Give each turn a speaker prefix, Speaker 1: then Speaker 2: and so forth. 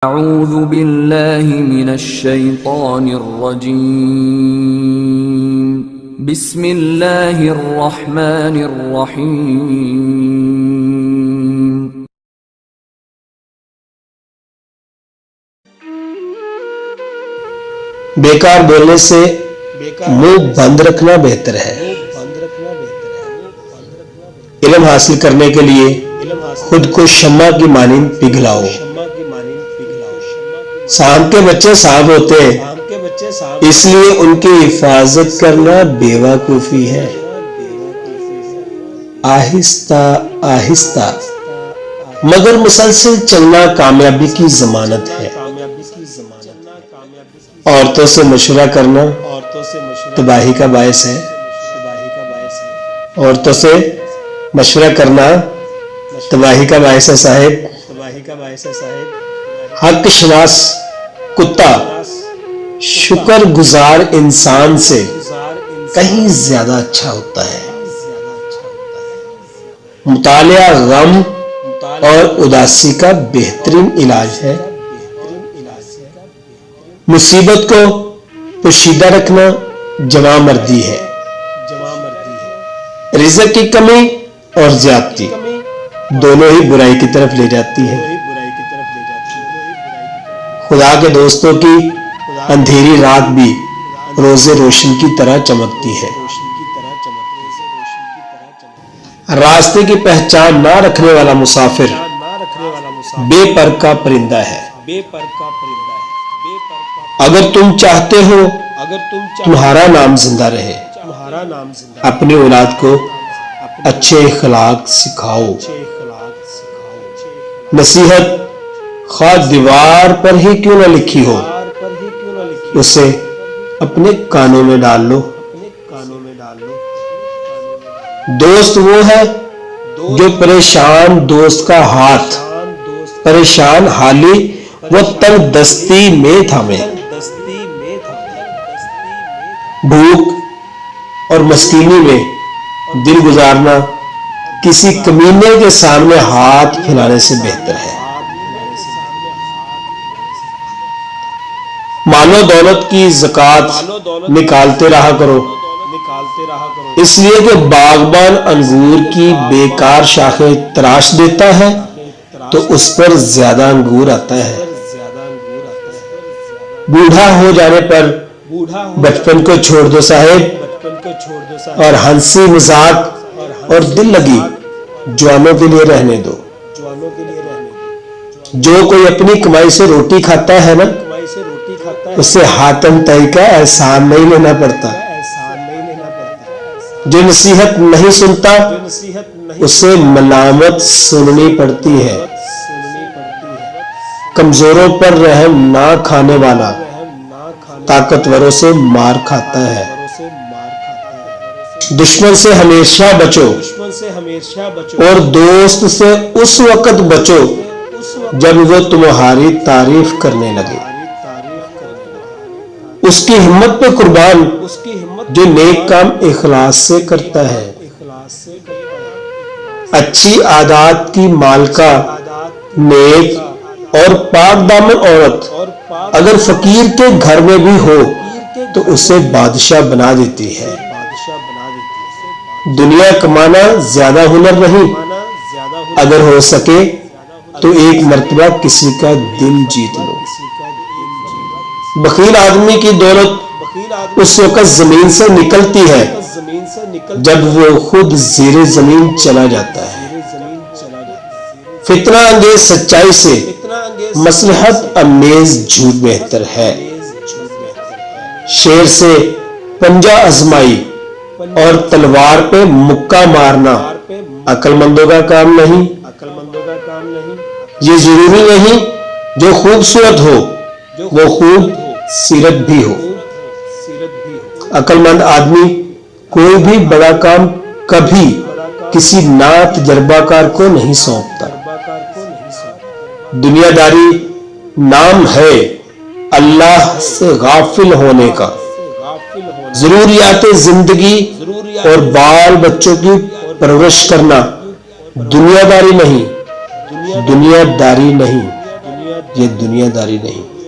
Speaker 1: اعوذ باللہ من الشیطان الرجیم بسم اللہ الرحمن الرحیم
Speaker 2: بیکار بولنے سے منہ بند رکھنا بہتر ہے۔ علم حاصل کرنے کے لیے خود کو شمع کی مانند پگھلاؤ۔ سانپ کے بچے سانپ ہوتے ہیں، اس لیے ان کی حفاظت کرنا بیوقوفی ہے۔ آہستہ آہستہ مگر مسلسل چلنا کامیابی کی ضمانت ہے۔ عورتوں سے مشورہ کرنا تباہی کا باعث ہے۔ عورتوں سے مشورہ کرنا تباہی کا باعث ہے صاحب۔ حق شناس کتا شکر گزار انسان سے کہیں زیادہ اچھا ہوتا ہے۔ مطالعہ غم اور اداسی کا بہترین علاج ہے۔ مصیبت کو پوشیدہ رکھنا جواں مردی ہے۔ رزق کی کمی اور زیادتی دونوں ہی برائی کی طرف لے جاتی ہے۔ خدا کے دوستوں کی اندھیری رات بھی روز روشن کی طرح چمکتی ہے۔ راستے کی پہچان نہ رکھنے والا مسافر بے پر کا پرندہ ہے۔ اگر تم چاہتے ہو تمہارا نام زندہ رہے، اپنی اولاد کو اچھے اخلاق سکھاؤ۔ نصیحت خواہ دیوار پر ہی کیوں نہ لکھی ہو، اسے اپنے کانوں میں ڈال لو۔ دوست وہ ہے جو پریشان دوست کا ہاتھ پریشان حالی وہ تنگ دستی میں تھامے۔ بھوک اور مسکینی میں دل گزارنا کسی کمینے کے سامنے ہاتھ پھیلانے سے بہتر ہے۔ مال و دولت کی زکوٰۃ نکالتے رہا کرو، اس لیے کہ باغبان انگور کی بیکار شاخیں تراش دیتا ہے تو اس پر زیادہ انگور آتا ہے۔ بوڑھا ہو جانے پر بچپن کو چھوڑ دو صاحب، اور ہنسی مذاق اور دل لگی جوانوں کے لیے رہنے دو۔ جو کوئی اپنی کمائی سے روٹی کھاتا ہے نا، اسے حاتم تائی کا احسان نہیں لینا پڑتا۔ جو نصیحت نہیں سنتا اسے ملامت سننی پڑتی ہے۔ کمزوروں پر رحم نہ کھانے والا طاقتوروں سے مار کھاتا ہے۔ دشمن سے ہمیشہ بچو اور دوست سے اس وقت بچو جب وہ تمہاری تعریف کرنے لگے۔ اس کی ہمت پہ قربان جو نیک کام اخلاص سے کرتا ہے۔ اچھی عادات کی مالکہ نیک اور پاک دامن عورت اگر فقیر کے گھر میں بھی ہو تو اسے بادشاہ بنا دیتی ہے۔ دنیا کمانا زیادہ ہنر نہیں، اگر ہو سکے تو ایک مرتبہ کسی کا دل جیت لو۔ بخیل آدمی کی دولت اس وقت زمین سے نکلتی ہے جب وہ خود زیر زمین چلا جاتا ہے۔ فتنہ انگیز سچائی سے مصلحت امیز جھوٹ بہتر ہے۔ شیر سے پنجہ ازمائی اور تلوار پہ مکہ مارنا عقل مندوں کا کام نہیں۔ یہ ضروری نہیں جو خوبصورت ہو وہ خوب سیرت بھی ہو۔ عقل مند آدمی کوئی بھی بڑا کام کبھی کسی نا تجربہ کار کو نہیں سونپتا۔ دنیا داری نام ہے اللہ سے غافل ہونے کا۔ ضروریات زندگی اور بال بچوں کی پرورش کرنا دنیا داری نہیں۔ یہ دنیا داری نہیں.